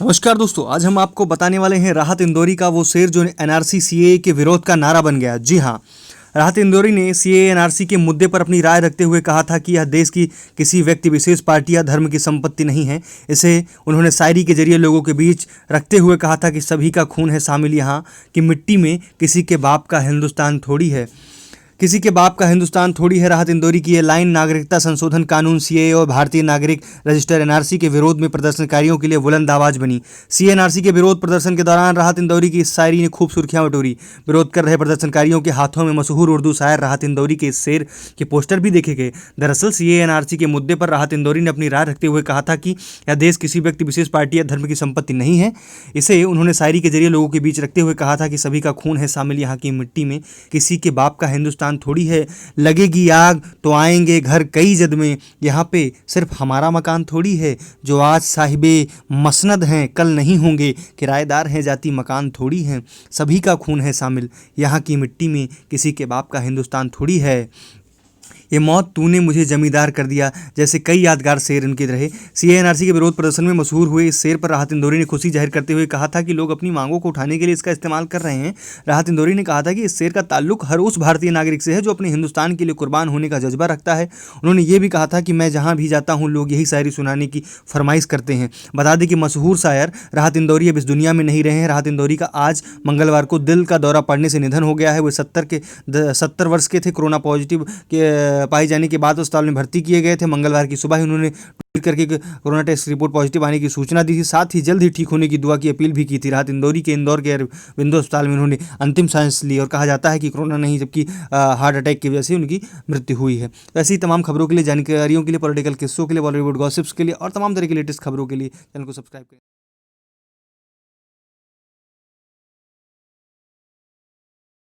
नमस्कार दोस्तों, आज हम आपको बताने वाले हैं राहत इंदौरी का वो शेर जो एनआरसी सीएए के विरोध का नारा बन गया। जी हाँ, राहत इंदौरी ने सीएए एनआरसी के मुद्दे पर अपनी राय रखते हुए कहा था कि यह देश की किसी व्यक्ति विशेष पार्टी या धर्म की संपत्ति नहीं है। इसे उन्होंने शायरी के जरिए लोगों के बीच रखते हुए कहा था कि सभी का खून है शामिल यहाँ की मिट्टी में, किसी के बाप का हिंदुस्तान थोड़ी है। किसी के बाप का हिंदुस्तान थोड़ी है। राहत इंदौरी की ये लाइन नागरिकता संशोधन कानून सीएए और भारतीय नागरिक रजिस्टर एनआरसी के विरोध में प्रदर्शनकारियों के लिए बुलंद आवाज बनी। सीएए एनआरसी के विरोध प्रदर्शन के दौरान राहत इंदौरी की इस शायरी ने खूब सुर्खियां बटोरी। विरोध कर रहे प्रदर्शनकारियों के हाथों में मशहूर उर्दू शायर राहत इंदौरी के इस शेर के पोस्टर भी देखे गए। दरअसल सीएए एनआरसी के मुद्दे पर राहत इंदौरी ने अपनी राय रखते हुए कहा था कि यह देश किसी व्यक्ति विशेष पार्टी या धर्म की संपत्ति नहीं है। इसे उन्होंने शायरी के जरिए लोगों के बीच रखते हुए कहा था कि सभी का खून है शामिल यहाँ की मिट्टी में, किसी के बाप का हिंदुस्तान थोड़ी है। लगेगी आग तो आएंगे घर कई जद में, यहाँ पे सिर्फ हमारा मकान थोड़ी है। जो आज साहिबे मसनद हैं कल नहीं होंगे, किराएदार हैं जाती मकान थोड़ी हैं। सभी का खून है शामिल यहाँ की मिट्टी में, किसी के बाप का हिंदुस्तान थोड़ी है। ये मौत तूने मुझे जमींदार कर दिया जैसे कई यादगार शेर इनके रहे। सीएए एनआरसी के विरोध प्रदर्शन में मशहूर हुए इस शेर पर राहत इंदौरी ने खुशी जाहिर करते हुए कहा था कि लोग अपनी मांगों को उठाने के लिए इसका इस्तेमाल कर रहे हैं। राहत इंदौरी ने कहा था कि इस शेर का ताल्लुक हर उस भारतीय नागरिक से है जो अपने हिंदुस्तान के लिए कुर्बान होने का जज्बा रखता है। उन्होंने ये भी कहा था कि मैं जहाँ भी जाता हूँ लोग यही शायरी सुनाने की फरमाइश करते हैं। बता दें कि मशहूर शायर राहत इंदौरी अब इस दुनिया में नहीं रहे हैं। राहत इंदौरी का आज मंगलवार को दिल का दौरा पड़ने से निधन हो गया है। वे 70 वर्ष के थे। कोरोना पॉजिटिव के पाए जाने के बाद अस्पताल में भर्ती किए गए थे। मंगलवार की सुबह ही उन्होंने ट्वीट करके कोरोना टेस्ट रिपोर्ट पॉजिटिव आने की सूचना दी थी। साथ ही जल्द ही ठीक होने की दुआ की अपील भी की थी। राहत इंदौरी के इंदौर के अरविंदो अस्पताल में उन्होंने अंतिम सांस ली और कहा जाता है कि कोरोना नहीं जबकि हार्ट अटैक की वजह से उनकी मृत्यु हुई है। तो ऐसी तमाम खबरों के लिए, जानकारियों के लिए, पॉलिटिकल किस्सों के लिए, बॉलीवुड गॉसिप्स के लिए और तमाम तरह की लेटेस्ट खबरों के लिए चैनल को सब्सक्राइब करें।